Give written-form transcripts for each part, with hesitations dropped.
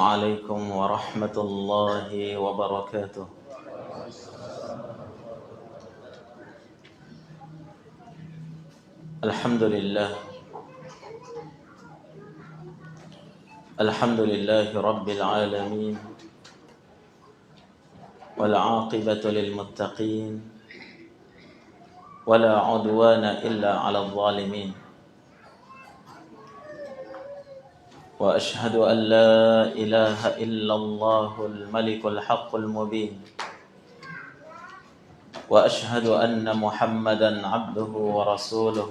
عليكم ورحمة الله وبركاته. الحمد لله الحمد لله رب العالمين، والعاقبة للمتقين، ولا عدوان إلا على الظالمين. وأشهد أن لا إله إلا الله الملك الحق المبين، وأشهد أن محمدا عبده ورسوله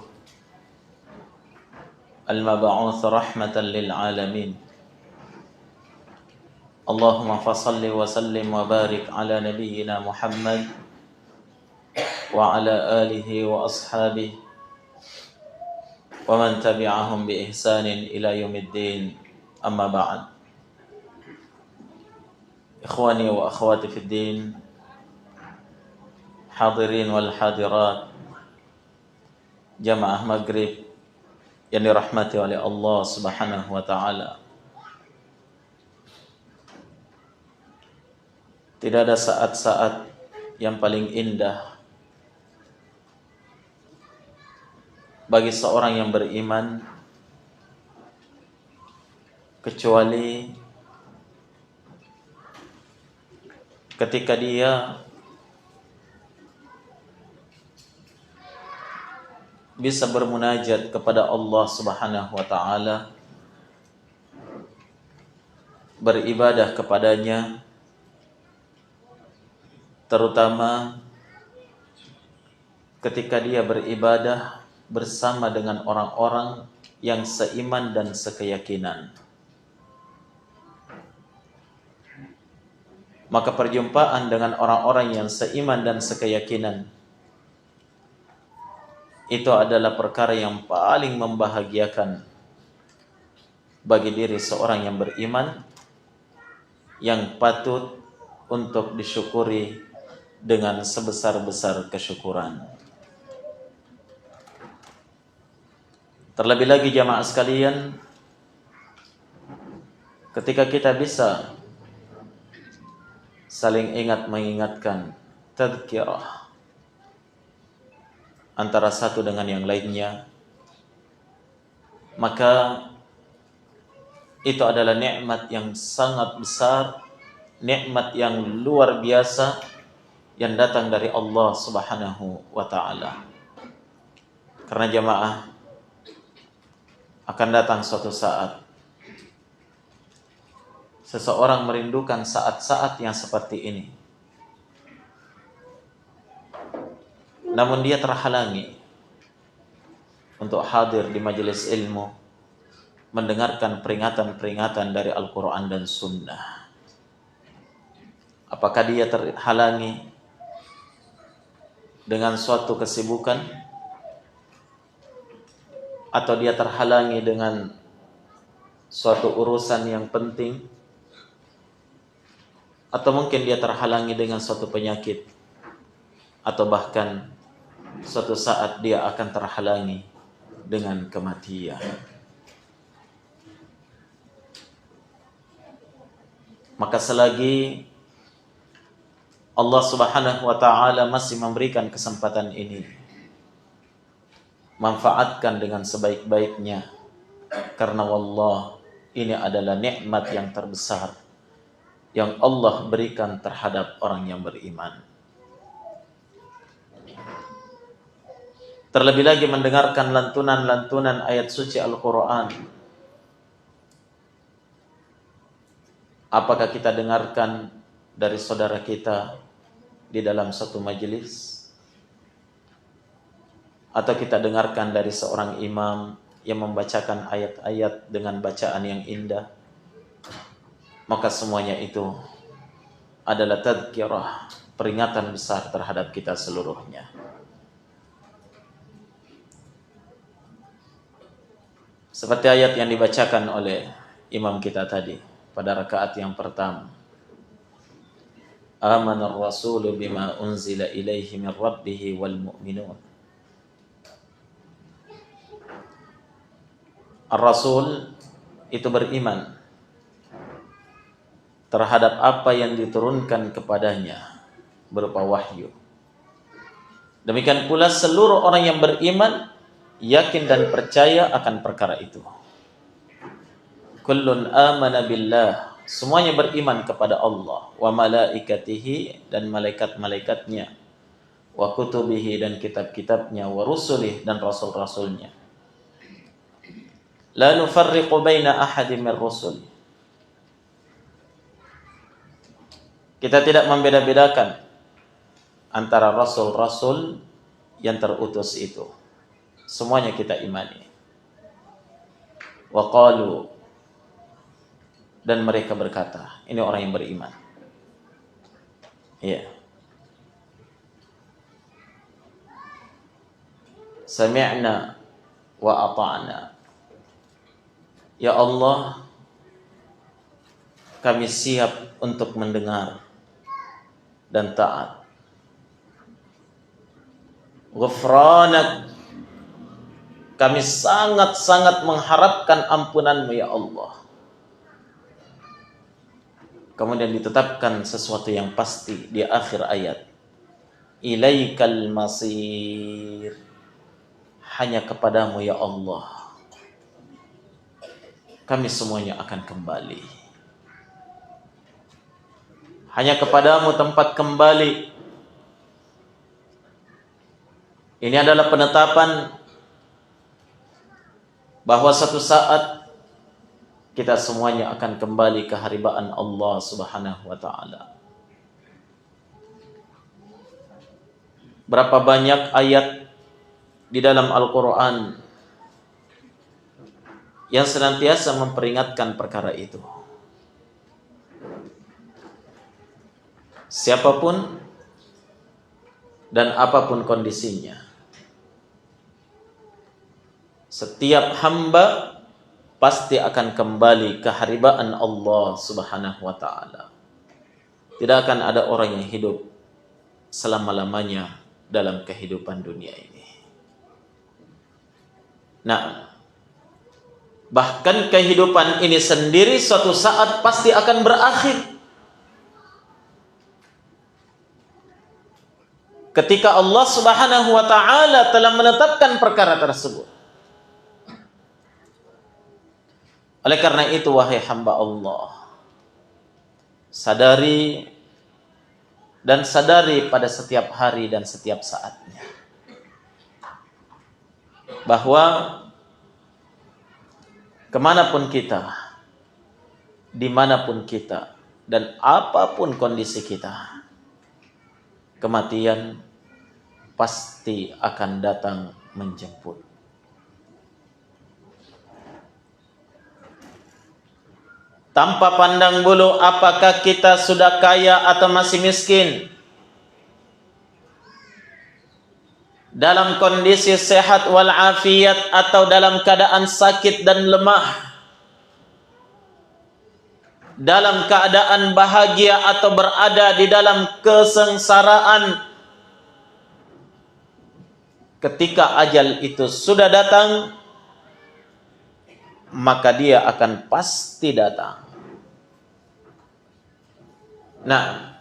المبعوث رحمة للعالمين. اللهم فصل وسلم وبارك على نبينا محمد وعلى آله وأصحابه ومن تبعهم بإحسان إلى يوم الدين. أما بعد، إخواني وأخواتي في الدين، hadirin wal hadirat, jamaah maghrib yang dirahmati oleh Allah Subhanahu wa taala. Tidak ada saat-saat yang paling indah bagi seorang yang beriman kecuali ketika dia bisa bermunajat kepada Allah Subhanahu wa taala, beribadah kepadanya, terutama ketika dia beribadah bersama dengan orang-orang yang seiman dan sekeyakinan. Maka perjumpaan dengan orang-orang yang seiman dan sekeyakinan itu adalah perkara yang paling membahagiakan bagi diri seorang yang beriman, yang patut untuk disyukuri dengan sebesar-besar kesyukuran. Terlebih lagi jamaah sekalian, ketika kita bisa saling ingat mengingatkan, tadhkirah antara satu dengan yang lainnya, maka itu adalah nikmat yang sangat besar, nikmat yang luar biasa yang datang dari Allah Subhanahu wa taala. Karena jamaah, akan datang suatu saat seseorang merindukan saat-saat yang seperti ini, namun dia terhalangi untuk hadir di majelis ilmu, mendengarkan peringatan-peringatan dari Al-Quran dan Sunnah. Apakah dia terhalangi dengan suatu kesibukan, atau dia terhalangi dengan suatu urusan yang penting, atau mungkin dia terhalangi dengan suatu penyakit, atau bahkan suatu saat dia akan terhalangi dengan kematian. Maka selagi Allah Subhanahu wa taala masih memberikan kesempatan ini, manfaatkan dengan sebaik-baiknya, karena wallah, ini adalah nikmat yang terbesar yang Allah berikan terhadap orang yang beriman. Terlebih lagi mendengarkan lantunan-lantunan ayat suci Al-Quran. Apakah kita dengarkan dari saudara kita di dalam satu majelis, atau kita dengarkan dari seorang imam yang membacakan ayat-ayat dengan bacaan yang indah? Maka semuanya itu adalah tadhkirah, peringatan besar terhadap kita seluruhnya. Seperti ayat yang dibacakan oleh imam kita tadi pada rakaat yang pertama. Amana ar-rasulu bima unzila ilaihi min rabbih wal mu'minun. Ar-Rasul itu beriman terhadap apa yang diturunkan kepadanya berupa wahyu. Demikian pula seluruh orang yang beriman yakin dan percaya akan perkara itu. Kullun amana billah, semuanya beriman kepada Allah, wa malaikatihi, dan malaikat-malaikatnya, wa kutubihi, dan kitab-kitabnya, wa rusulih, dan rasul-rasulnya. La nufarriqu baina ahadin min rusul. Kita tidak membeda-bedakan antara rasul-rasul yang terutus itu. Semuanya kita imani. Wa qalu, dan mereka berkata, ini orang yang beriman. Iya. Sami'na wa ata'na. Ya Allah, kami siap untuk mendengar dan taat. Ghufranak, kami sangat-sangat mengharapkan ampunan-Mu ya Allah. Kemudian ditetapkan sesuatu yang pasti di akhir ayat. Ilaikal masir, hanya kepadamu ya Allah kami semuanya akan kembali. Hanya kepadamu tempat kembali. Ini adalah penetapan bahwa suatu saat kita semuanya akan kembali ke haribaan Allah Subhanahu wa taala. Berapa banyak ayat di dalam Al-Qur'an yang senantiasa memperingatkan perkara itu. Siapapun dan apapun kondisinya, setiap hamba pasti akan kembali ke haribaan Allah Subhanahu wa taala. Tidak akan ada orang yang hidup selama-lamanya dalam kehidupan dunia ini. Nah, bahkan kehidupan ini sendiri suatu saat pasti akan berakhir. Ketika Allah Subhanahu wa taala telah menetapkan perkara tersebut. Oleh karena itu, wahai hamba Allah, sadari dan sadari pada setiap hari dan setiap saatnya bahwa kemanapun kita, dimanapun kita, dan apapun kondisi kita, kematian pasti akan datang menjemput. Tanpa pandang bulu apakah kita sudah kaya atau masih miskin, dalam kondisi sehat walafiat atau dalam keadaan sakit dan lemah, dalam keadaan bahagia atau berada di dalam kesengsaraan, ketika ajal itu sudah datang, maka dia akan pasti datang. Nah,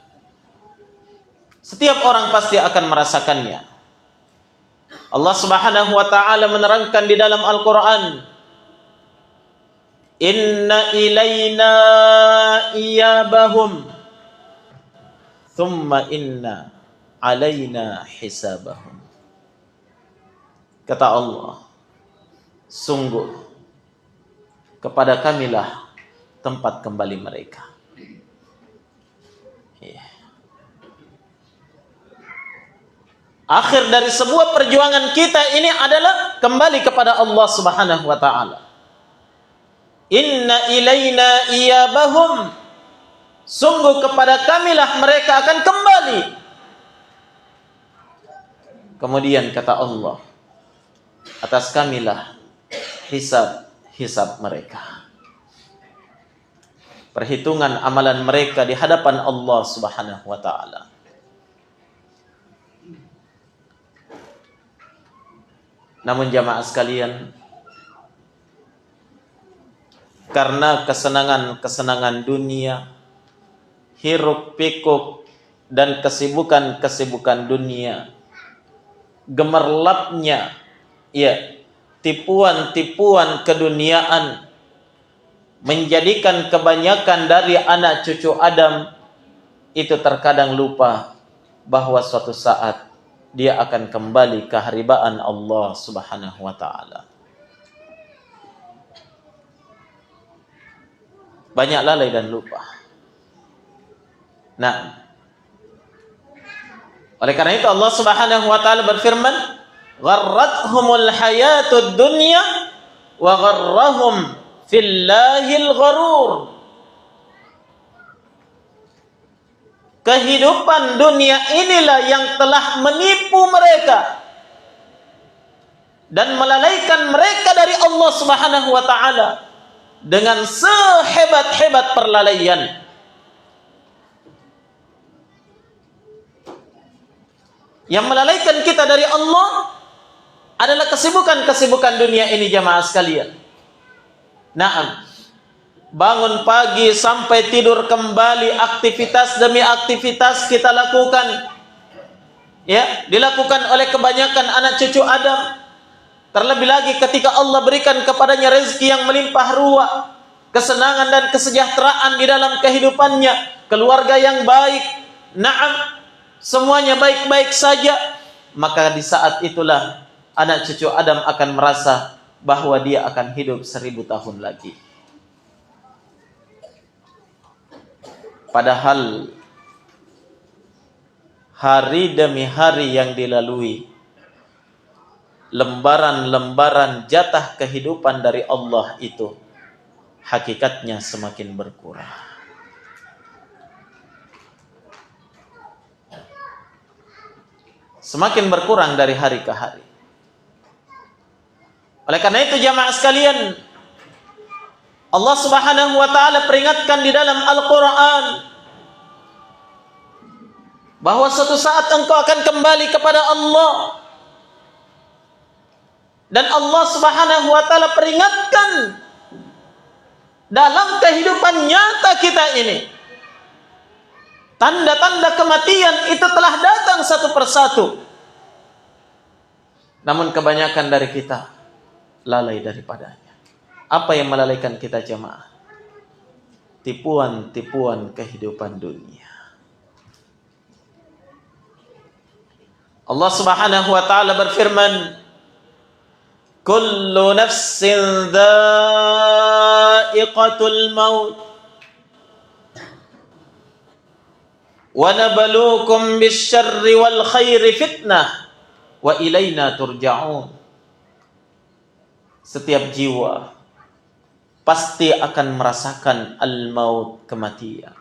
setiap orang pasti akan merasakannya. Allah Subhanahu wa taala menerangkan di dalam Al-Qur'an, inna ilaina iyabahum thumma inna alaina hisabahum. Kata Allah, sungguh kepada kamilah tempat kembali mereka. Akhir dari sebuah perjuangan kita ini adalah kembali kepada Allah Subhanahu wa taala. Inna ilaina iyabahum, sungguh kepada kamilah mereka akan kembali. Kemudian kata Allah, atas kamilah hisab mereka. Perhitungan amalan mereka di hadapan Allah Subhanahu wa taala. Namun jamaah sekalian, karena kesenangan-kesenangan dunia, hiruk pikuk dan kesibukan-kesibukan dunia, gemerlapnya ya tipuan-tipuan keduniaan menjadikan kebanyakan dari anak cucu Adam itu terkadang lupa bahwa suatu saat dia akan kembali ke haribaan Allah Subhanahu wa taala. Banyak lalai dan lupa. Nah, oleh karena itu Allah Subhanahu wa taala berfirman, "Gharrathumul hayatud dunya wa gharrahum fillahil gharur." Kehidupan dunia inilah yang telah menipu mereka dan melalaikan mereka dari Allah Subhanahu wa taala dengan sehebat-hebat perlalaian. Yang melalaikan kita dari Allah adalah kesibukan-kesibukan dunia ini, jamaah sekalian. Naam. Bangun pagi sampai tidur kembali, aktivitas demi aktivitas kita lakukan. Ya, dilakukan oleh kebanyakan anak cucu Adam. Terlebih lagi ketika Allah berikan kepadanya rezeki yang melimpah ruah, kesenangan dan kesejahteraan di dalam kehidupannya, keluarga yang baik, naam, semuanya baik-baik saja, maka di saat itulah anak cucu Adam akan merasa bahwa dia akan hidup 1000 tahun lagi. Padahal hari demi hari yang dilalui, lembaran-lembaran jatah kehidupan dari Allah itu hakikatnya semakin berkurang. Semakin berkurang dari hari ke hari. Oleh karena itu jamaah sekalian, Allah Subhanahu wa taala peringatkan di dalam Al-Qur'an bahwa suatu saat engkau akan kembali kepada Allah. Dan Allah Subhanahu wa taala peringatkan dalam kehidupan nyata kita ini, tanda-tanda kematian itu telah datang satu persatu. Namun kebanyakan dari kita lalai daripadanya. Apa yang melalaikan kita jamaah? Tipuan-tipuan kehidupan dunia. Allah Subhanahu wa taala berfirman, "Kullu nafsin dha'iqatul maut wa nabluukum bisyarri wal khairi fitnah wa ilaina turja'un." Setiap jiwa pasti akan merasakan al-maut, kematian.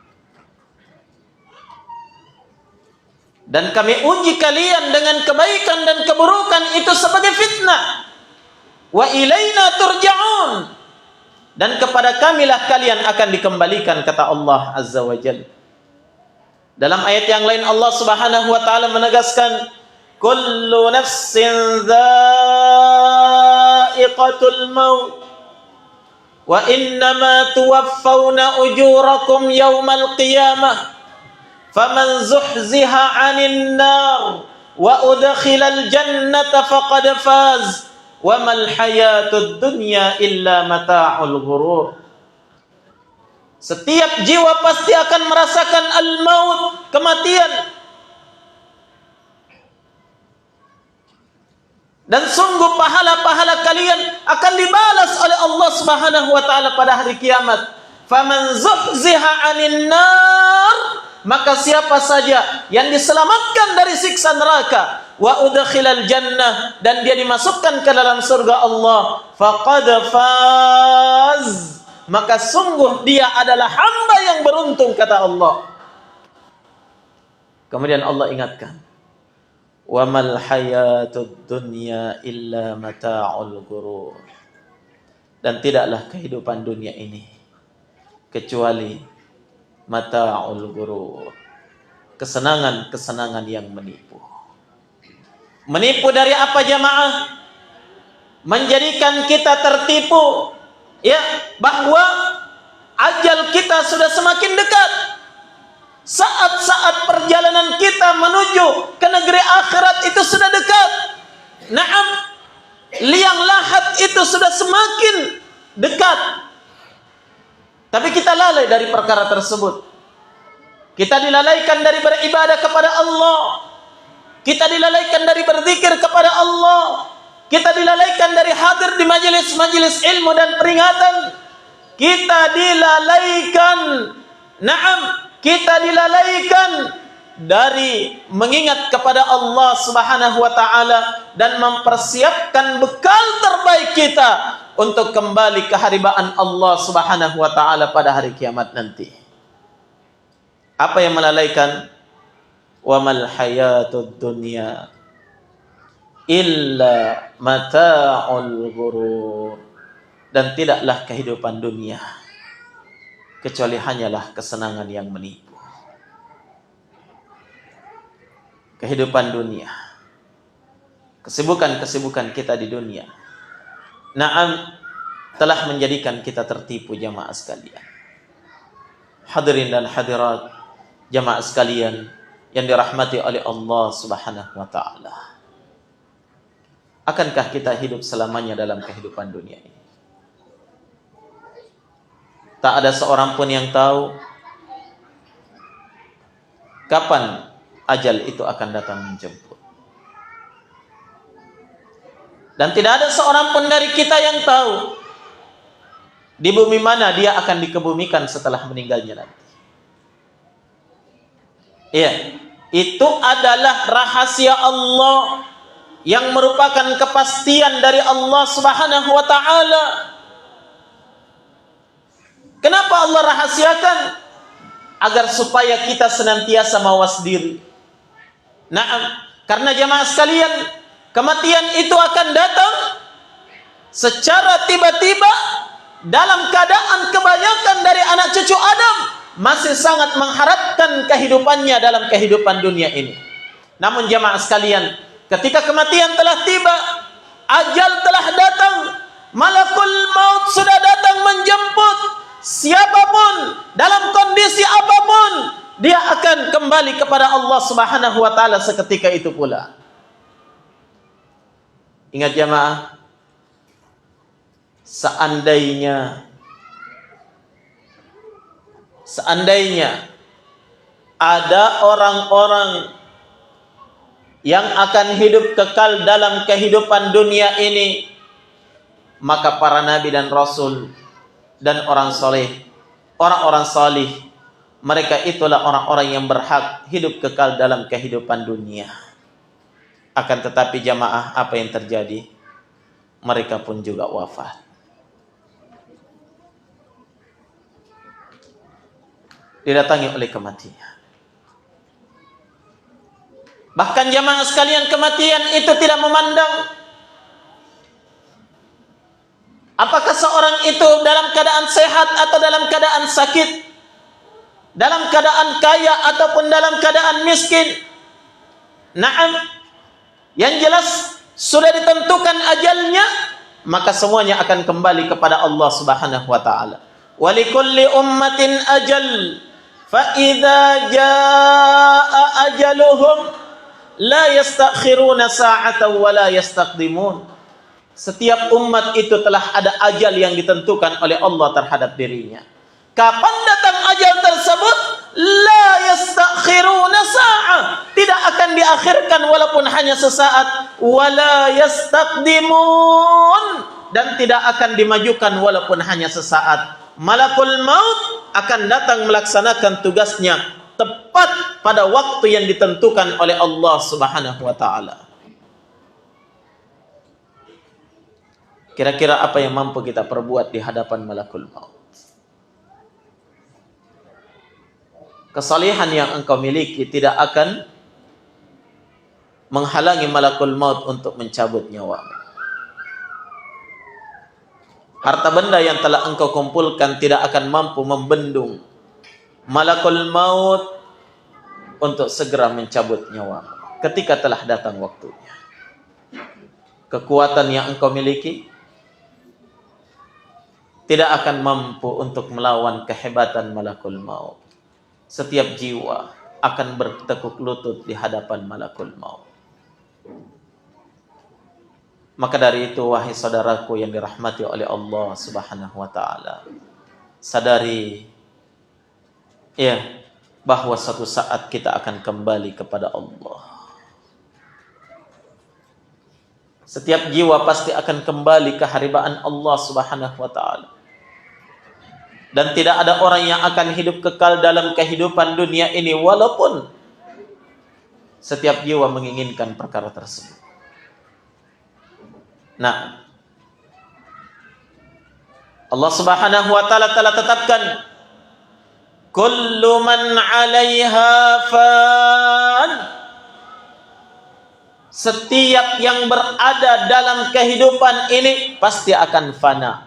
Dan kami uji kalian dengan kebaikan dan keburukan itu sebagai fitnah. Wa ilaina turja'un. Dan kepada kamilah kalian akan dikembalikan, kata Allah Azza wa Jalla. Dalam ayat yang lain Allah Subhanahu wa taala menegaskan, kullu nafsin dha'iqatul maut wa innama tuwaffawna ujurakum yawmal qiyamah faman zuhziha 'anil nar wa udkhilal jannata faqad faz wa mal hayatud dunya illa mata'ul ghurur. Setiap jiwa pasti akan merasakan al-maut, kematian. Dan sungguh pahala-pahala kalian akan dibalas oleh Allah Subhanahu wa taala pada hari kiamat. Faman zuhziha 'anil nar, maka siapa saja yang diselamatkan dari siksa neraka, wa udkhilal jannah, dan dia dimasukkan ke dalam surga Allah, faqad faz, maka sungguh dia adalah hamba yang beruntung, kata Allah. Kemudian Allah ingatkan, wa mal hayatud dunya illa mata'ul ghurur. Dan tidaklah kehidupan dunia ini kecuali mata'ul ghurur, kesenangan-kesenangan yang menipu. Menipu dari apa jamaah? Menjadikan kita tertipu, ya, bahwa ajal kita sudah semakin dekat. Saat-saat perjalanan kita menuju ke negeri akhirat itu sudah dekat. Naam, liang lahat itu sudah semakin dekat. Tapi kita lalai dari perkara tersebut. Kita dilalaikan dari beribadah kepada Allah. Kita dilalaikan dari berzikir kepada Allah. Kita dilalaikan dari hadir di majelis-majelis ilmu dan peringatan. Kita dilalaikan. Naam, kita dilalaikan dari mengingat kepada Allah Subhanahu wa taala dan mempersiapkan bekal terbaik kita untuk kembali ke haribaan Allah Subhanahu wa taala pada hari kiamat nanti. Apa yang melalaikan? Wa mal hayatud dunya illa mata'ul ghurur. Dan tidaklah kehidupan dunia kecuali hanyalah kesenangan yang menipu. Kehidupan dunia, kesibukan-kesibukan kita di dunia, naam, telah menjadikan kita tertipu jamaah sekalian. Hadirin dan hadirat jamaah sekalian yang dirahmati oleh Allah Subhanahu wa taala. Akankah kita hidup selamanya dalam kehidupan dunia ini? Tak ada seorang pun yang tahu kapan ajal itu akan datang menjemput. Dan tidak ada seorang pun dari kita yang tahu di bumi mana dia akan dikebumikan setelah meninggalnya nanti. Iya, itu adalah rahasia Allah yang merupakan kepastian dari Allah Subhanahu wa taala. Kenapa Allah rahasiakan? Agar supaya kita senantiasa mawas diri. Naam, karena jamaah sekalian, kematian itu akan datang secara tiba-tiba dalam keadaan kebanyakan dari anak cucu Adam masih sangat mengharapkan kehidupannya dalam kehidupan dunia ini. Namun jamaah sekalian, ketika kematian telah tiba, ajal telah datang, malakul maut sudah datang menjemput. Siapapun dalam kondisi apapun, dia akan kembali kepada Allah Subhanahu wa taala seketika itu pula. Ingat jamaah, seandainya ada orang-orang yang akan hidup kekal dalam kehidupan dunia ini, maka para nabi dan rasul dan orang soleh, orang-orang salih, mereka itulah orang-orang yang berhak hidup kekal dalam kehidupan dunia. Akan tetapi jamaah, apa yang terjadi? Mereka pun juga wafat. Didatangi oleh kematian. Bahkan jamaah sekalian, kematian itu tidak memandang apakah seorang itu dalam keadaan sehat atau dalam keadaan sakit, dalam keadaan kaya ataupun dalam keadaan miskin. Naam, yang jelas sudah ditentukan ajalnya, maka semuanya akan kembali kepada Allah Subhanahu wa taala. Wa likulli ummatin ajal, fa idza jaa ajaluhum la yastakhiruna sa'atan wa la yastaqdimun. Setiap umat itu telah ada ajal yang ditentukan oleh Allah terhadap dirinya. Kapan datang ajal tersebut? La yastakhiruna sa'ah. Tidak akan diakhirkan walaupun hanya sesaat. Wa la yastaqdimun. Dan tidak akan dimajukan walaupun hanya sesaat. Malakul maut akan datang melaksanakan tugasnya tepat pada waktu yang ditentukan oleh Allah Subhanahu wa taala. Kira-kira apa yang mampu kita perbuat di hadapan malakul maut? Kesalehan yang engkau miliki tidak akan menghalangi malakul maut untuk mencabut nyawamu. Harta benda yang telah engkau kumpulkan tidak akan mampu membendung malakul maut untuk segera mencabut nyawamu ketika telah datang waktunya. Kekuatan yang engkau miliki tidak akan mampu untuk melawan kehebatan malakul maut. setiap jiwa akan bertekuk lutut di hadapan malakul maut. Maka dari itu, wahai saudaraku yang dirahmati oleh Allah Subhanahu wa taala, sadari ya bahwa suatu saat kita akan kembali kepada Allah. Setiap jiwa pasti akan kembali ke haribaan Allah Subhanahu wa taala. Dan tidak ada orang yang akan hidup kekal dalam kehidupan dunia ini walaupun setiap jiwa menginginkan perkara tersebut. Nah, Allah Subhanahu wa taala telah tetapkan kullu man 'alaiha fan. Setiap yang berada dalam kehidupan ini pasti akan fana,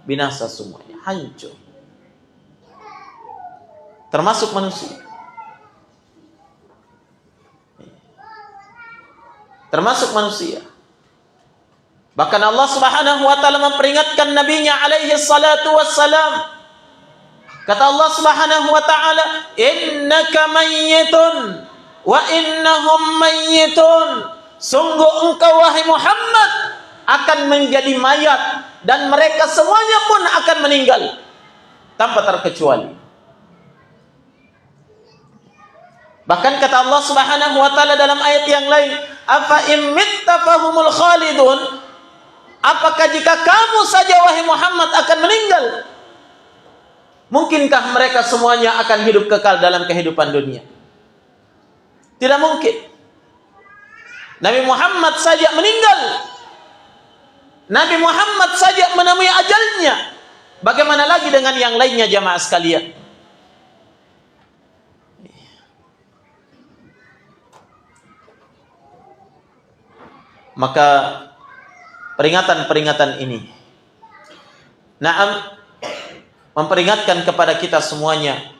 binasa semuanya, hancur. Termasuk manusia. Termasuk manusia. Bahkan Allah Subhanahu wa taala memperingatkan nabinya alaihi salatu wassalam. Kata Allah Subhanahu wa taala, "Innaka mayyitun wa innahum mayyitun." Sungguh engkau wahai Muhammad akan menjadi mayat dan mereka semuanya pun akan meninggal tanpa terkecuali. Bahkan kata Allah Subhanahu wa taala dalam ayat yang lain, "Afa immitta fahumul khalidun?" Apakah jika kamu saja wahai Muhammad akan meninggal, mungkinkah mereka semuanya akan hidup kekal dalam kehidupan dunia? Tidak mungkin. Nabi Muhammad saja meninggal. Nabi Muhammad saja menemui ajalnya. Bagaimana lagi dengan yang lainnya jamaah sekalian? Maka peringatan-peringatan ini memperingatkan kepada kita semuanya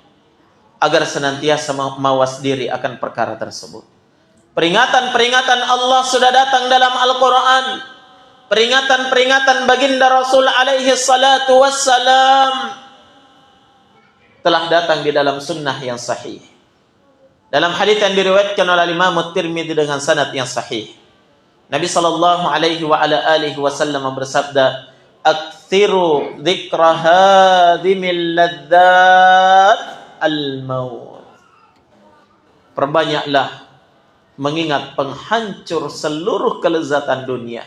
agar senantiasa mawas diri akan perkara tersebut. Peringatan-peringatan Allah sudah datang dalam Al-Quran. Peringatan-peringatan baginda Rasul alaihi salatu wassalam telah datang di dalam sunnah yang sahih. Dalam hadits yang diriwayatkan oleh Imam Tirmidzi dengan sanad yang sahih, Nabi sallallahu alaihi wa ala alihi wasallam bersabda, "Aktsiru dzikra hadimil ladzat al-maut." Perbanyaklah mengingat penghancur seluruh kelezatan dunia,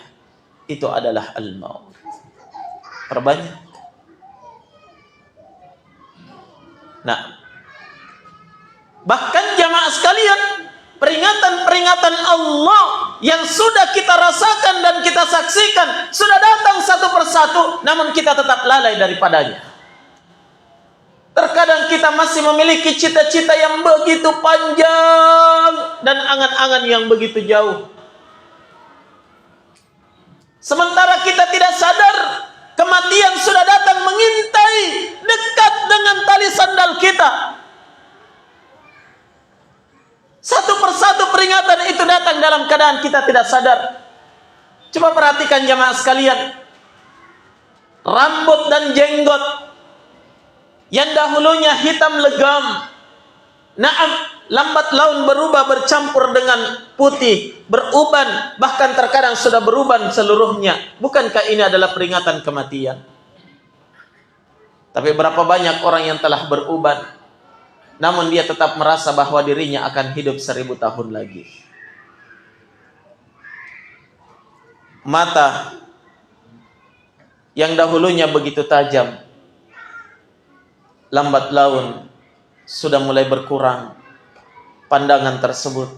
itu adalah al-maut. Perbanyak. Nah, bahkan jamaah sekalian, peringatan-peringatan Allah yang sudah kita rasakan dan kita saksikan sudah datang satu persatu, namun kita tetap lalai daripadanya. Terkadang kita masih memiliki cita-cita yang begitu panjang dan angan-angan yang begitu jauh. Sementara kita tidak sadar, kematian sudah datang mengintai dekat dengan tali sandal kita. Satu persatu peringatan itu datang dalam keadaan kita tidak sadar. Coba perhatikan jamaah sekalian. Rambut dan jenggot yang dahulunya hitam legam, lambat laun berubah bercampur dengan putih, beruban, bahkan terkadang sudah beruban seluruhnya. Bukankah ini adalah peringatan kematian? Tapi berapa banyak orang yang telah beruban, namun dia tetap merasa bahwa dirinya akan hidup 1000 tahun lagi. Mata yang dahulunya begitu tajam, lambat laun sudah mulai berkurang pandangan tersebut.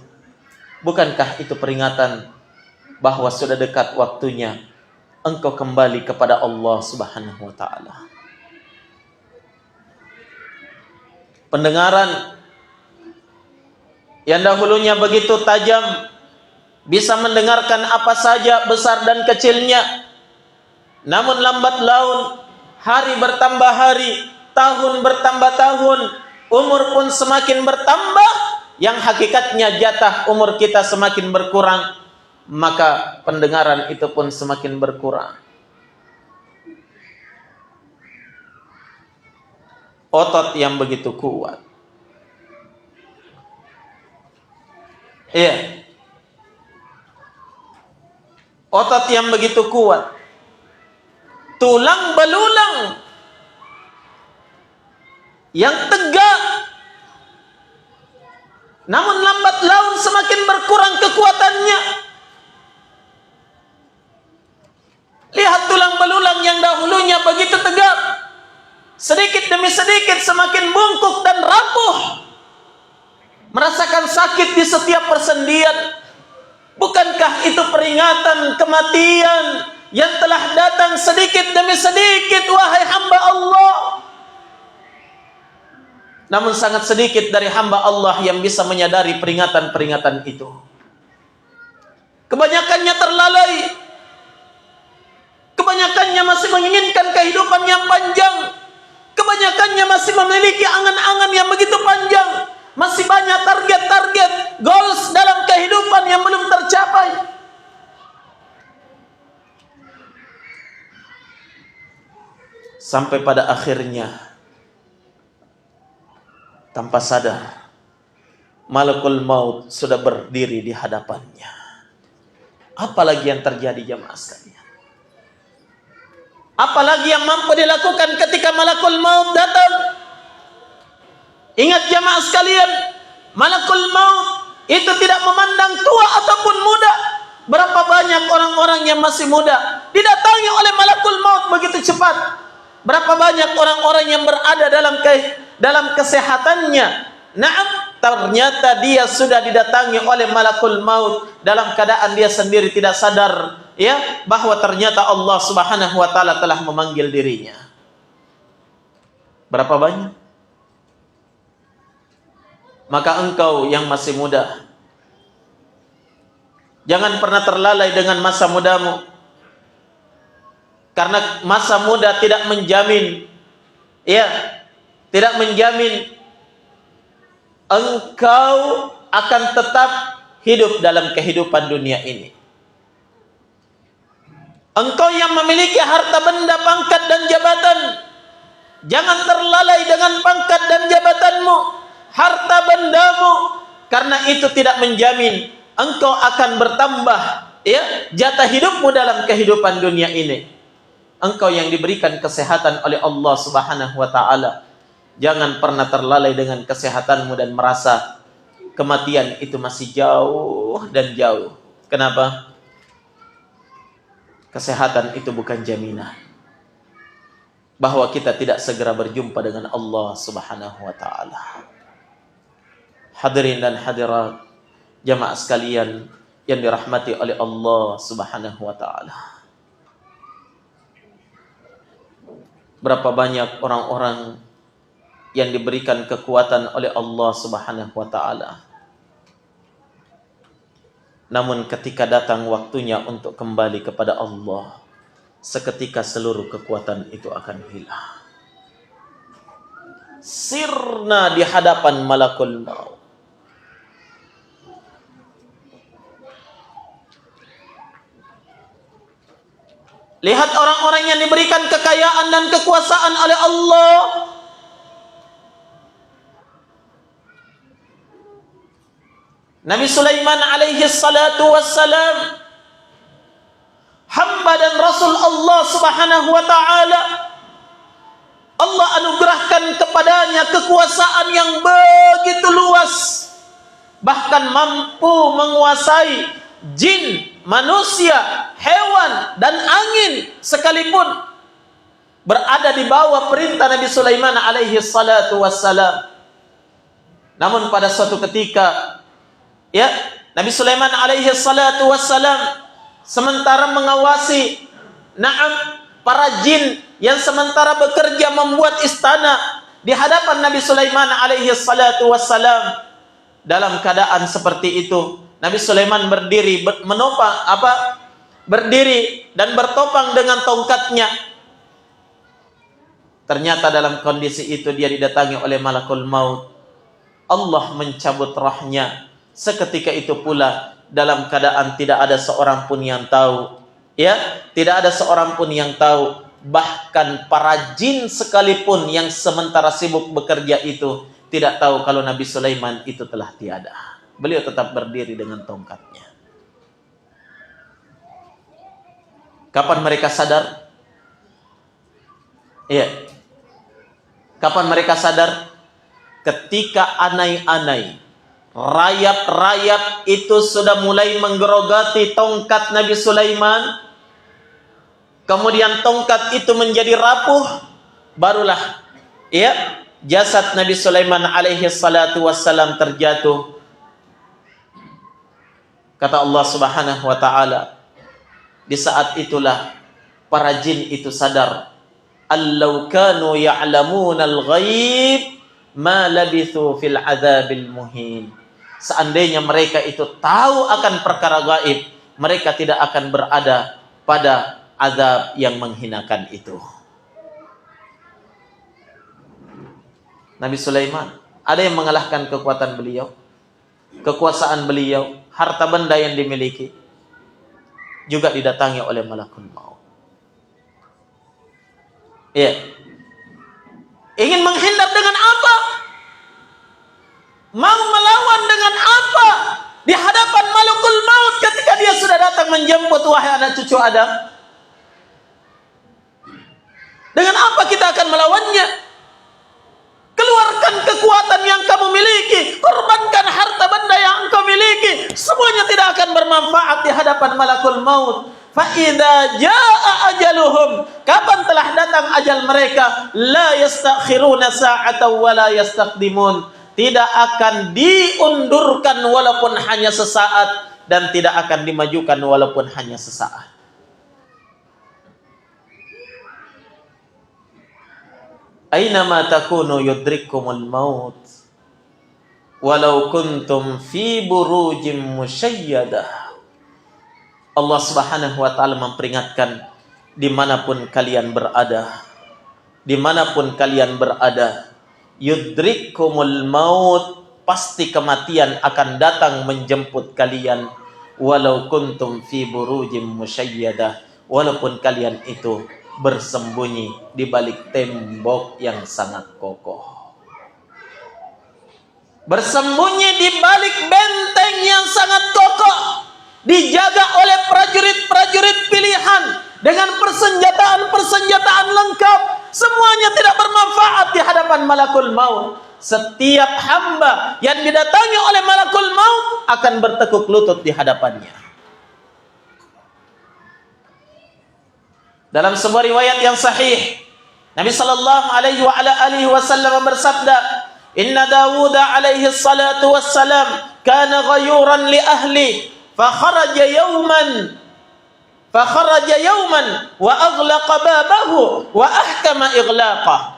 Bukankah itu peringatan bahwa sudah dekat waktunya engkau kembali kepada Allah Subhanahu wa taala? Pendengaran yang dahulunya begitu tajam, bisa mendengarkan apa saja besar dan kecilnya, namun lambat laun, hari bertambah hari, tahun bertambah tahun, umur pun semakin bertambah, yang hakikatnya jatah umur kita semakin berkurang, maka pendengaran itu pun semakin berkurang. Otot yang begitu kuat, Iya. Otot yang begitu kuat, tulang belulang yang tegak, namun lambat laun semakin berkurang kekuatannya. Lihat tulang belulang yang dahulunya begitu tegak, sedikit demi sedikit semakin bungkuk dan rapuh, merasakan sakit di setiap persendian. Bukankah itu peringatan kematian yang telah datang sedikit demi sedikit, wahai hamba Allah? Namun sangat sedikit dari hamba Allah yang bisa menyadari peringatan-peringatan itu. Kebanyakannya terlalai. Kebanyakannya masih menginginkan kehidupan yang panjang. Kebanyakannya masih memiliki angan-angan yang begitu panjang. Masih banyak target-target, goals dalam kehidupan yang belum tercapai. Sampai pada akhirnya, tanpa sadar, malakul maut sudah berdiri di hadapannya. Apalagi yang terjadi jamaah sekalian? Apalagi yang mampu dilakukan ketika malakul maut datang? Ingat jamaah sekalian, malakul maut itu tidak memandang tua ataupun muda. Berapa banyak orang-orang yang masih muda didatangi oleh malakul maut begitu cepat. Berapa banyak orang-orang yang berada dalam kesehatannya. Naam, ternyata dia sudah didatangi oleh malakul maut dalam keadaan dia sendiri tidak sadar, ya, bahwa ternyata Allah Subhanahu wa taala telah memanggil dirinya. Berapa banyak? Maka engkau yang masih muda, jangan pernah terlalai dengan masa mudamu. Karena masa muda tidak menjamin, ya, tidak menjamin engkau akan tetap hidup dalam kehidupan dunia ini. Engkau yang memiliki harta benda, pangkat dan jabatan, jangan terlalai dengan pangkat dan jabatanmu, harta bendamu, karena itu tidak menjamin engkau akan bertambah, ya, jatah hidupmu dalam kehidupan dunia ini. Engkau yang diberikan kesehatan oleh Allah Subhanahu wa taala, jangan pernah terlalai dengan kesehatanmu dan merasa kematian itu masih jauh dan jauh. Kenapa? Kesehatan itu bukan jaminan bahwa kita tidak segera berjumpa dengan Allah Subhanahu wa taala. Hadirin dan hadirat jamaah sekalian yang dirahmati oleh Allah Subhanahu wa taala. Berapa banyak orang-orang yang diberikan kekuatan oleh Allah Subhanahu wa taala, namun ketika datang waktunya untuk kembali kepada Allah, seketika seluruh kekuatan itu akan hilang. Sirna di hadapan malakul maut. Lihat orang-orang yang diberikan kekayaan dan kekuasaan oleh Allah. Nabi Sulaiman alaihi salatu wassalam, hamba dan rasul Allah Subhanahu wa taala. Allah anugerahkan kepadanya kekuasaan yang begitu luas, bahkan mampu menguasai jin, manusia, hewan, dan angin sekalipun berada di bawah perintah Nabi Sulaiman alaihi salatu wassalam. Namun pada suatu ketika, ya, Nabi Sulaiman alaihi salatu wassalam sementara mengawasi para jin yang sementara bekerja membuat istana di hadapan Nabi Sulaiman alaihi salatu wassalam. Dalam keadaan seperti itu, Nabi Sulaiman berdiri berdiri dan bertopang dengan tongkatnya. Ternyata dalam kondisi itu dia didatangi oleh malakul maut. Allah mencabut rohnya. Seketika itu pula dalam keadaan tidak ada seorang pun yang tahu, ya, tidak ada seorang pun yang tahu. Bahkan para jin sekalipun yang sementara sibuk bekerja itu tidak tahu kalau Nabi Sulaiman itu telah tiada. beliau tetap berdiri dengan tongkatnya. Kapan mereka sadar? Iya. Kapan mereka sadar? Ketika anai-anai, rayap-rayap itu sudah mulai menggerogoti tongkat Nabi Sulaiman, kemudian tongkat itu menjadi rapuh, barulah jasad Nabi Sulaiman alaihi salatu wassalam terjatuh. Kata Allah Subhanahu wa taala, di saat itulah para jin itu sadar, allau kanu ya'lamunal ghaib ma labithu fil adzabil muhin. Seandainya mereka itu tahu akan perkara gaib, mereka tidak akan berada pada azab yang menghinakan itu. Nabi Sulaiman, ada yang mengalahkan kekuatan beliau, kekuasaan beliau, harta benda yang dimiliki, juga didatangi oleh malakul maut. Iya. Ingin menghindar dengan apa? Mau melawan dengan apa? Di hadapan malakul maut ketika dia sudah datang menjemput, wahai anak cucu Adam. Dengan apa kita akan melawannya? Keluarkan kekuatan yang kamu miliki, korbankan harta benda yang engkau miliki, semuanya tidak akan bermanfaat di hadapan malakul maut. Fa idza jaa ajaluhum, kapan telah datang ajal mereka, la yastakhiruna sa'atan wa la yastaqdimun, tidak akan diundurkan walaupun hanya sesaat, dan tidak akan dimajukan walaupun hanya sesaat. Ainama takunu yudrikkumul maut walau kuntum fi burujim musyayyadah. Allah Subhanahu wa taala memperingatkan, dimanapun kalian berada, yudrikkumul maut, pasti kematian akan datang menjemput kalian, walau kuntum fi burujim musyayyadah, walaupun kalian itu bersembunyi di balik tembok yang sangat kokoh, bersembunyi di balik benteng yang sangat kokoh, dijaga oleh prajurit-prajurit pilihan dengan persenjataan lengkap, semuanya tidak bermanfaat di hadapan malakul maut. Setiap hamba yang didatangi oleh malakul maut akan bertekuk lutut di hadapannya. Dalam sebuah riwayat yang sahih, Nabi sallallahu alaihi wasallam bersabda, "Inna Dawud alaihi salatu wassalam kana ghayuran li ahli, fa kharaja yawman wa aghlaqa babahu wa ahkama ighlaqah."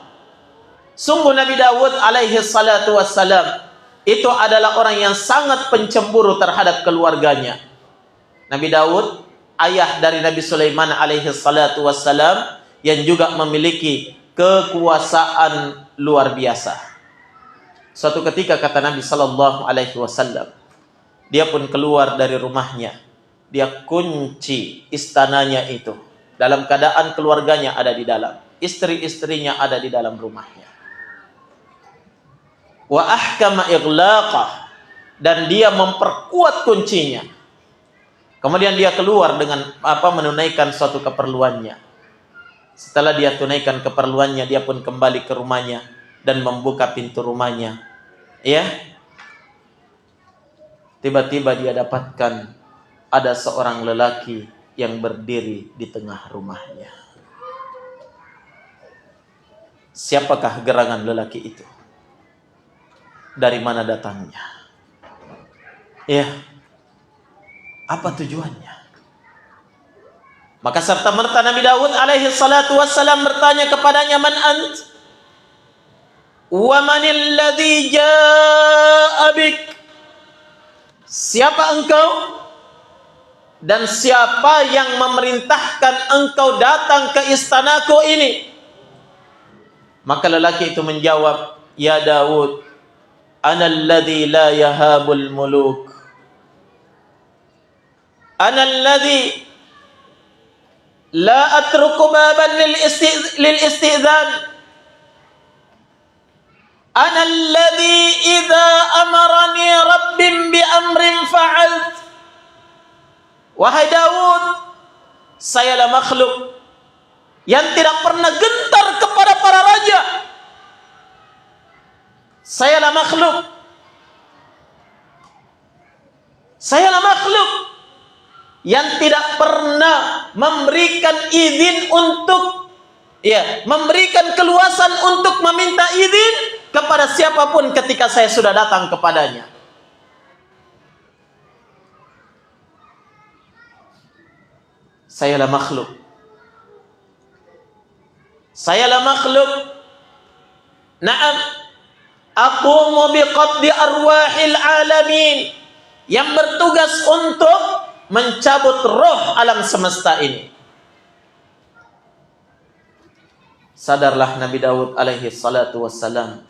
Sungguh Nabi Dawud alaihi salatu wassalam itu adalah orang yang sangat pencemburu terhadap keluarganya. Nabi Dawud, ayah dari Nabi Sulaiman alaihi salatu wassalam, yang juga memiliki kekuasaan luar biasa. Suatu ketika kata Nabi sallallahu alaihi wasallam, dia pun keluar dari rumahnya, dia kunci istananya itu, dalam keadaan keluarganya ada di dalam, istri-istrinya ada di dalam rumahnya. Wa ahkama ighlaqah, dan dia memperkuat kuncinya. Kemudian dia keluar dengan menunaikan suatu keperluannya. Setelah dia tunaikan keperluannya, dia pun kembali ke rumahnya dan membuka pintu rumahnya. Ya. Tiba-tiba dia dapatkan ada seorang lelaki yang berdiri di tengah rumahnya. Siapakah gerangan lelaki itu? Dari mana datangnya? Ya. Apa tujuannya? Maka serta merta Nabi Daud alaihi salatu wassalam bertanya kepadanya, "Man ant? Wa manil ladzi jaa'a bik?" Siapa engkau? Dan siapa yang memerintahkan engkau datang ke istanaku ini? Maka lelaki itu menjawab, "Ya Daud, ana alladzi la yahabul muluk. Ana alladzi la atruku baban lil istizan. Ana alladhi idza amarani rabbim bi amrin fa'alt. Wahai Daud, sayalah makhluk yang tidak pernah gentar kepada para raja. Sayalah makhluk yang tidak pernah memberikan izin untuk memberikan keluasan untuk meminta izin kepada siapapun ketika saya sudah datang kepadanya. Sayalah makhluk. Naam, aqumu biqabdi arwahil alamin, yang bertugas untuk mencabut roh alam semesta ini. Sadarlah Nabi Daud alaihi salatu wassalam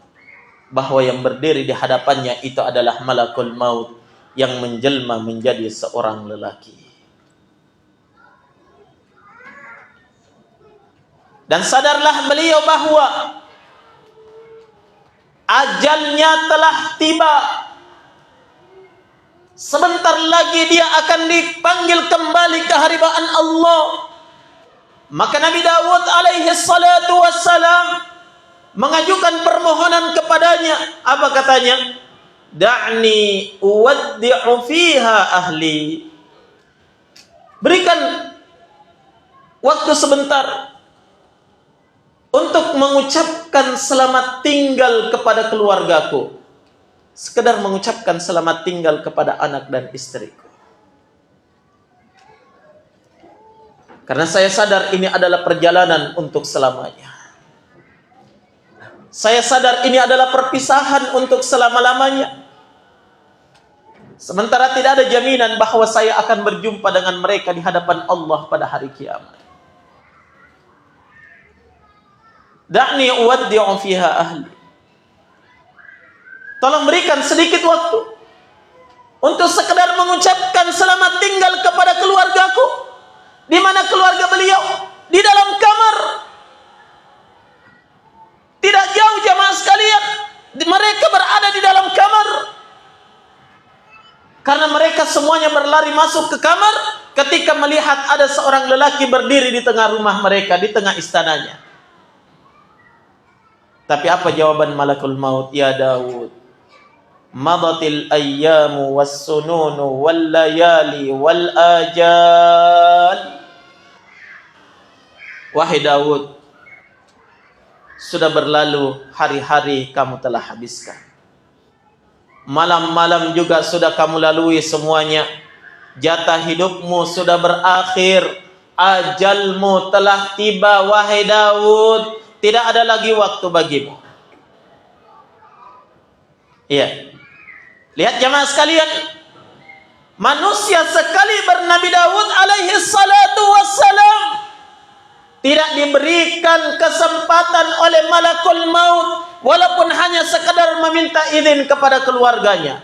bahwa yang berdiri di hadapannya itu adalah malakul maut yang menjelma menjadi seorang lelaki. Dan sadarlah beliau bahwa ajalnya telah tiba. Sebentar lagi dia akan dipanggil kembali ke hadirat Allah. Maka Nabi Daud alaihi salatu wassalam mengajukan permohonan kepadanya. Apa katanya? Da'ni uwaddi'u fiha ahli. Berikan waktu sebentar untuk mengucapkan selamat tinggal kepada keluargaku. Sekedar mengucapkan selamat tinggal kepada anak dan istriku. Karena saya sadar ini adalah perjalanan untuk selamanya. Saya sadar ini adalah perpisahan untuk selama-lamanya. Sementara tidak ada jaminan bahwa saya akan berjumpa dengan mereka di hadapan Allah pada hari kiamat. Da'ni uwaddi'u fiha ahli. Tolong berikan sedikit waktu untuk sekedar mengucapkan selamat tinggal kepada keluargaku. Di mana keluarga beliau? Di dalam kamar. Tidak jauh jamaah sekalian. Mereka berada di dalam kamar. Karena mereka semuanya berlari masuk ke kamar ketika melihat ada seorang lelaki berdiri di tengah rumah mereka, di tengah istananya. Tapi apa jawaban malakul maut? Ya Daud, madatil ayyamu was-sununu wal layali wal ajal. Wahai Daud, sudah berlalu hari-hari kamu telah habiskan. Malam-malam juga sudah kamu lalui semuanya. Jatah hidupmu sudah berakhir. Ajalmu telah tiba wahai Daud. Tidak ada lagi waktu bagimu. Iya. Lihat jamaah sekalian. Manusia sekali bernabi Daud alaihi salatu wassalam tidak diberikan kesempatan oleh malakul maut, walaupun hanya sekadar meminta izin kepada keluarganya.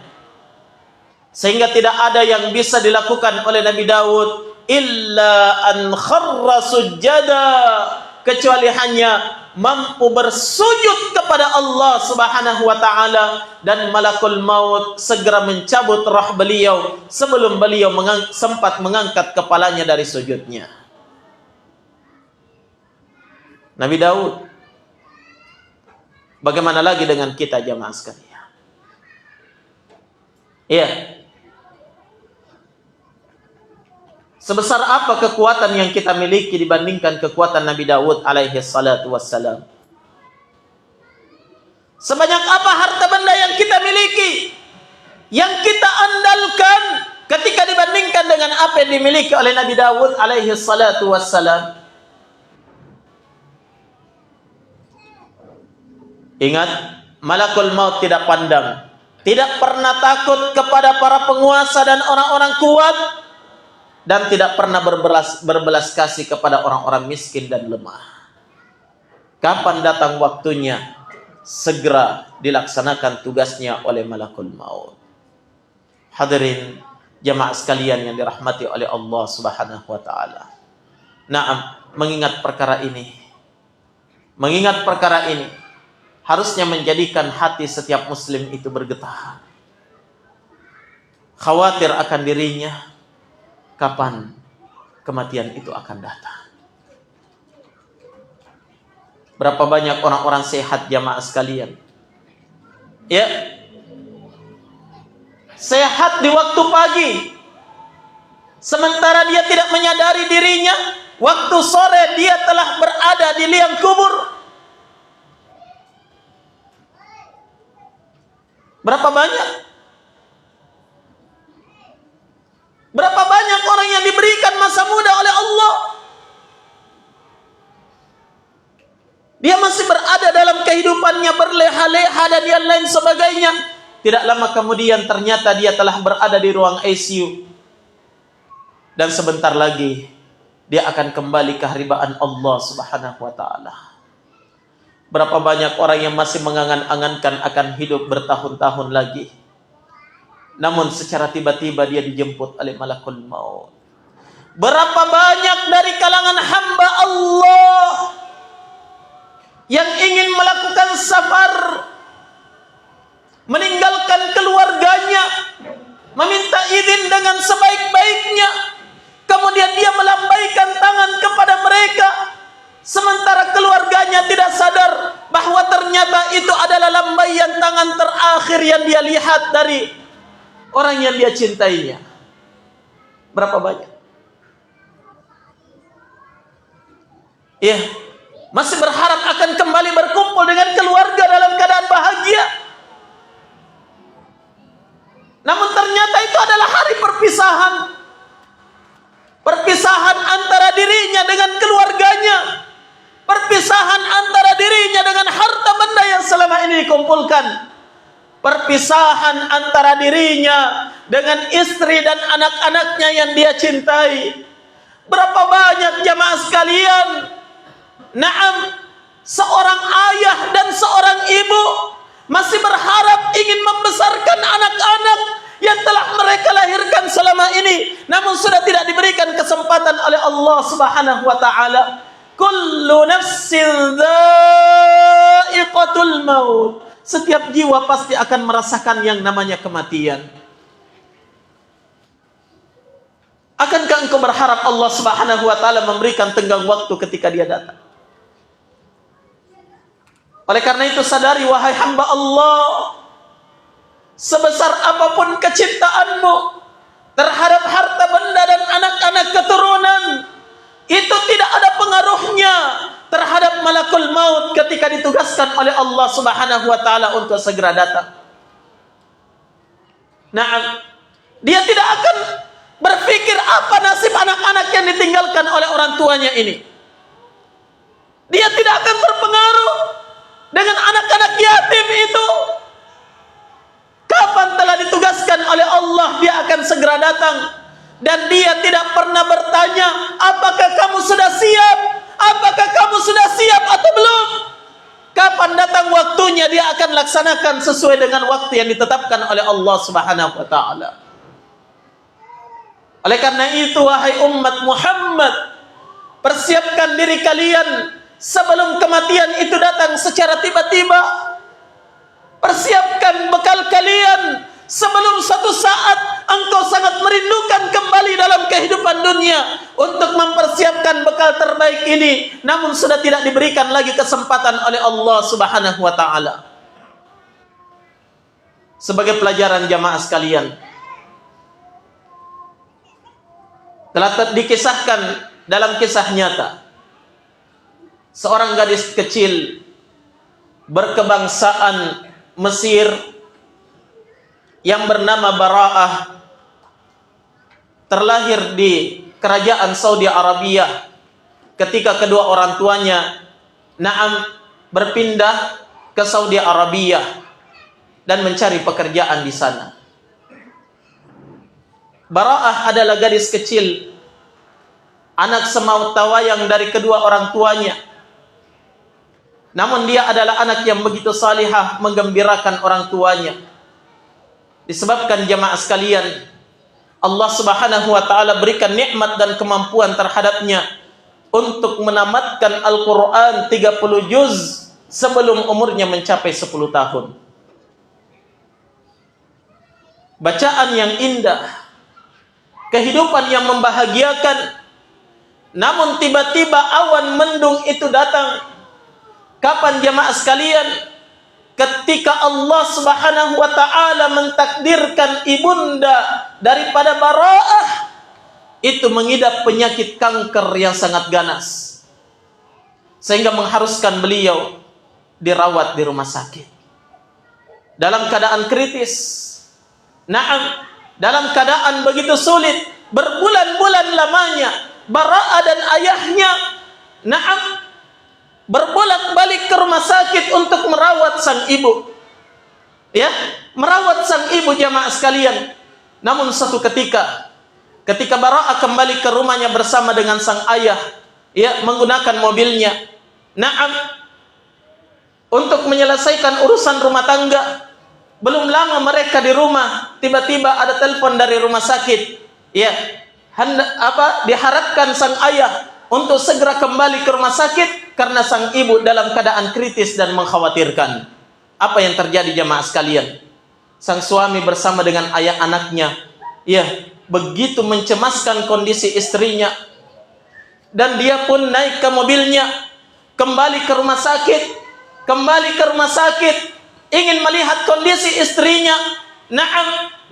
Sehingga tidak ada yang bisa dilakukan oleh Nabi Daud illa an kharra sujjada, kecuali hanya mampu bersujud kepada Allah Subhanahu wa taala, dan malakul maut segera mencabut roh beliau sebelum beliau sempat mengangkat kepalanya dari sujudnya. Nabi Daud. Bagaimana lagi dengan kita jamaah sekalian? Iya. Sebesar apa kekuatan yang kita miliki dibandingkan kekuatan Nabi Daud alaihi salatu wassalam? Sebanyak apa harta benda yang kita miliki, yang kita andalkan ketika dibandingkan dengan apa yang dimiliki oleh Nabi Daud alaihi salatu wassalam? Ingat, malakul maut tidak pandang, tidak pernah takut kepada para penguasa dan orang-orang kuat, dan tidak pernah berbelas kasih kepada orang-orang miskin dan lemah. Kapan datang waktunya, segera dilaksanakan tugasnya oleh malakul maut. Hadirin jamaah sekalian yang dirahmati oleh Allah Subhanahu wa taala. Naam, mengingat perkara ini, harusnya menjadikan hati setiap muslim itu bergetar. Khawatir akan dirinya, kapan kematian itu akan datang. Berapa banyak orang-orang sehat jamaah sekalian, ya, sehat di waktu pagi, sementara dia tidak menyadari dirinya, waktu sore dia telah berada di liang kubur. Berapa banyak? Berapa banyak orang yang diberikan masa muda oleh Allah, dia masih berada dalam kehidupannya berleha-leha dan yang lain sebagainya. Tidak lama kemudian ternyata dia telah berada di ruang ICU. Dan sebentar lagi dia akan kembali ke haribaan Allah Subhanahu wa taala. Berapa banyak orang yang masih mengangan-angankan akan hidup bertahun-tahun lagi, namun secara tiba-tiba dia dijemput oleh malakul maut. Berapa banyak dari kalangan hamba Allah yang ingin melakukan safar, meninggalkan keluarganya, meminta izin dengan sebaik-baiknya, kemudian dia melambaikan tangan kepada mereka, sementara keluarganya tidak sadar bahwa ternyata itu adalah lambaian tangan terakhir yang dia lihat dari orang yang dia cintainya. Berapa banyak? Ya, masih berharap akan kembali berkumpul dengan keluarga dalam keadaan bahagia, namun ternyata itu adalah hari perpisahan. Perpisahan antara dirinya dengan keluarganya, perpisahan antara dirinya dengan harta benda yang selama ini dikumpulkan, perpisahan antara dirinya dengan istri dan anak-anaknya yang dia cintai. Berapa banyak jamaah sekalian, naam, seorang ayah dan seorang ibu masih berharap ingin membesarkan anak-anak yang telah mereka lahirkan selama ini, namun sudah tidak diberikan kesempatan oleh Allah Subhanahu wa taala. Kullu nafsin dha'iqatul maut. Setiap jiwa pasti akan merasakan yang namanya kematian. Akankah engkau berharap Allah Subhanahu wa taala memberikan tenggang waktu ketika dia datang? Oleh karena itu sadari wahai hamba Allah, sebesar apapun kecintaanmu terhadap harta benda dan anak-anak keturunan, itu tidak ada pengaruhnya terhadap malakul maut ketika ditugaskan oleh Allah Subhanahu wa taala untuk segera datang. Nah, dia tidak akan berpikir apa nasib anak-anak yang ditinggalkan oleh orang tuanya ini. Dia tidak akan terpengaruh dengan anak-anak yatim itu. Kapan telah ditugaskan oleh Allah, dia akan segera datang. Dan dia tidak pernah bertanya, apakah kamu sudah siap? Apakah kamu sudah siap atau belum? Kapan datang waktunya, dia akan laksanakan sesuai dengan waktu yang ditetapkan oleh Allah Subhanahu wa taala. Oleh karena itu wahai umat Muhammad, persiapkan diri kalian sebelum kematian itu datang secara tiba-tiba. Persiapkan bekal kalian sebelum suatu saat engkau sangat merindukan kembali dalam kehidupan dunia untuk mempersiapkan bekal terbaik ini, namun sudah tidak diberikan lagi kesempatan oleh Allah Subhanahu wa taala. Sebagai pelajaran jamaah sekalian, telah dikisahkan dalam kisah nyata, seorang gadis kecil berkebangsaan Mesir yang bernama Bara'ah terlahir di kerajaan Saudi Arabia ketika kedua orang tuanya berpindah ke Saudi Arabia dan mencari pekerjaan di sana. Bara'ah adalah gadis kecil, anak semaut tawayang dari kedua orang tuanya. Namun dia adalah anak yang begitu salihah, menggembirakan orang tuanya. Disebabkan jamaah sekalian, Allah Subhanahu wa taala berikan nikmat dan kemampuan terhadapnya untuk menamatkan Al-Qur'an 30 juz sebelum umurnya mencapai 10 tahun. Bacaan yang indah, kehidupan yang membahagiakan, namun tiba-tiba awan mendung itu datang. Kapan jamaah sekalian? Ketika Allah Subhanahu wa ta'ala mentakdirkan ibunda daripada Bara'ah itu mengidap penyakit kanker yang sangat ganas, sehingga mengharuskan beliau dirawat di rumah sakit dalam keadaan kritis. Naam, dalam keadaan begitu sulit, berbulan-bulan lamanya Bara'ah dan ayahnya berbolak-balik ke rumah sakit untuk merawat sang ibu. Ya, merawat sang ibu jamaah sekalian. Namun satu ketika Bara'ah kembali ke rumahnya bersama dengan sang ayah, ya, menggunakan mobilnya, untuk menyelesaikan urusan rumah tangga. Belum lama mereka di rumah, tiba-tiba ada telepon dari rumah sakit. Ya, diharapkan sang ayah untuk segera kembali ke rumah sakit karena sang ibu dalam keadaan kritis dan mengkhawatirkan. Apa yang terjadi jamaah sekalian? Sang suami bersama dengan ayah anaknya, ya, begitu mencemaskan kondisi istrinya, dan dia pun naik ke mobilnya, kembali ke rumah sakit, ingin melihat kondisi istrinya.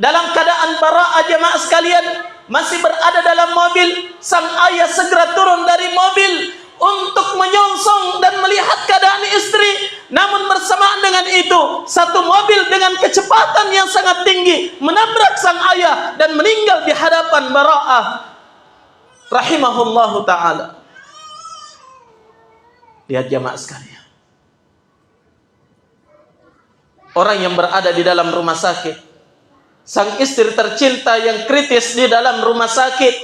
Dalam keadaan Bara'ah jamaah sekalian masih berada dalam mobil. Sang ayah segera turun dari mobil untuk menyongsong dan melihat keadaan istri. Namun bersamaan dengan itu, satu mobil dengan kecepatan yang sangat tinggi menabrak sang ayah dan meninggal di hadapan Bara'ah rahimahullahu ta'ala. Lihat jamaah sekalian, orang yang berada di dalam rumah sakit, sang istri tercinta yang kritis di dalam rumah sakit,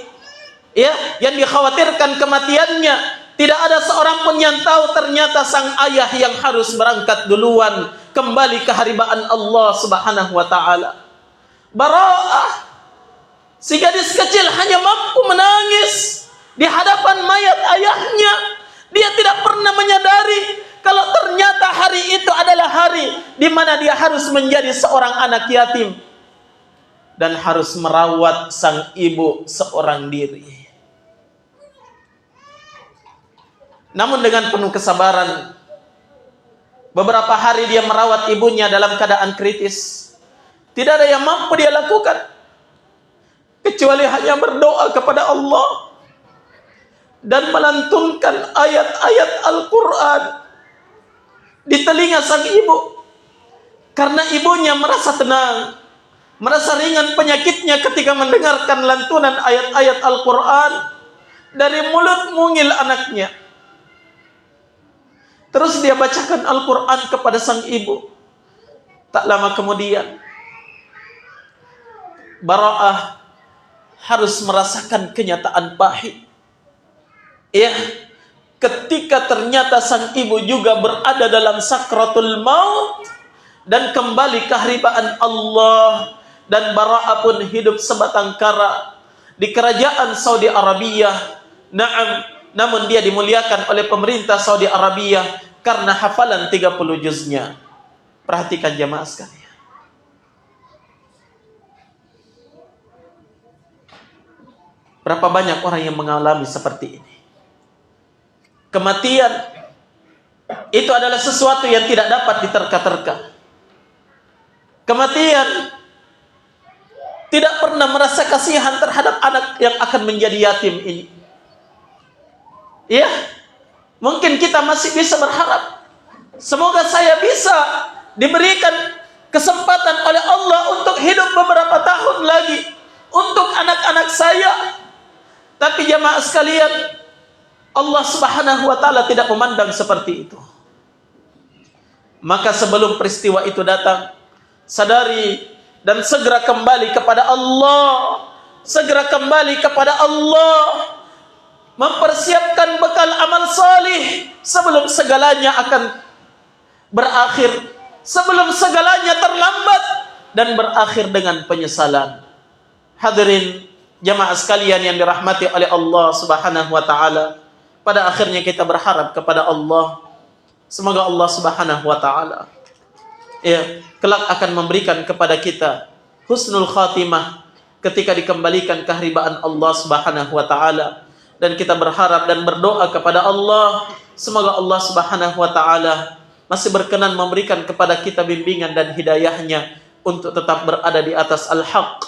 ya, yang dikhawatirkan kematiannya, tidak ada seorang pun yang tahu ternyata sang ayah yang harus berangkat duluan kembali ke haribaan Allah Subhanahu wa ta'ala. Bara'ah, si gadis kecil, hanya mampu menangis di hadapan mayat ayahnya. Dia tidak pernah menyadari kalau ternyata hari itu adalah hari di mana dia harus menjadi seorang anak yatim dan harus merawat sang ibu seorang diri. Namun dengan penuh kesabaran, beberapa hari dia merawat ibunya dalam keadaan kritis. Tidak ada yang mampu dia lakukan kecuali hanya berdoa kepada Allah dan melantunkan ayat-ayat Al-Quran di telinga sang ibu. Karena ibunya merasa tenang, merasa ringan penyakitnya ketika mendengarkan lantunan ayat-ayat Al-Quran dari mulut mungil anaknya. Terus dia bacakan Al-Quran kepada sang ibu. Tak lama kemudian Bara'ah harus merasakan kenyataan pahit, ya, ketika ternyata sang ibu juga berada dalam sakratul maut dan kembali ke haribaan Allah. Dan Bara'ah pun hidup sebatang kara di kerajaan Saudi Arabia. Namun dia dimuliakan oleh pemerintah Saudi Arabia karena hafalan 30 juznya. Perhatikan jamaah sekalian. Berapa banyak orang yang mengalami seperti ini. Kematian itu adalah sesuatu yang tidak dapat diterka-terka. Kematian tidak pernah merasa kasihan terhadap anak yang akan menjadi yatim ini. Ya, mungkin kita masih bisa berharap, semoga saya bisa diberikan kesempatan oleh Allah untuk hidup beberapa tahun lagi untuk anak-anak saya. Tapi jamaah sekalian, Allah Subhanahu wa ta'ala tidak memandang seperti itu. Maka sebelum peristiwa itu datang, sadari dan segera kembali kepada Allah. Segera kembali kepada Allah. Mempersiapkan bekal amal salih sebelum segalanya akan berakhir, sebelum segalanya terlambat dan berakhir dengan penyesalan. Hadirin jamaah sekalian yang dirahmati oleh Allah Subhanahu wa ta'ala, pada akhirnya kita berharap kepada Allah Semoga Allah Subhanahu wa taala kelak akan memberikan kepada kita husnul khatimah ketika dikembalikan keharibaan Allah Subhanahu wa taala, dan kita berharap dan berdoa kepada Allah semoga Allah Subhanahu wa taala masih berkenan memberikan kepada kita bimbingan dan hidayahnya untuk tetap berada di atas al-haq,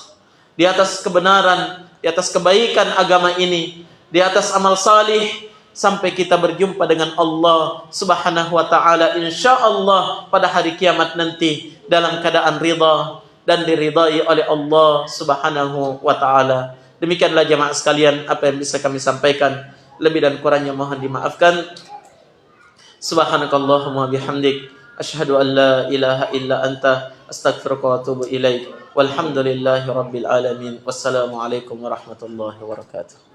di atas kebenaran, di atas kebaikan agama ini, di atas amal salih, sampai kita berjumpa dengan Allah Subhanahu wa taala insyaallah pada hari kiamat nanti dalam keadaan ridha dan diridai oleh Allah Subhanahu wa taala. Demikianlah jemaah sekalian apa yang bisa kami sampaikan, lebih dan kurangnya mohon dimaafkan. Subhanakallahumma bihamdik asyhadu an la ilaha illa anta astaghfiruka wa atubu ilaik. Walhamdulillahi rabbil alamin. Wassalamualaikum warahmatullahi wabarakatuh.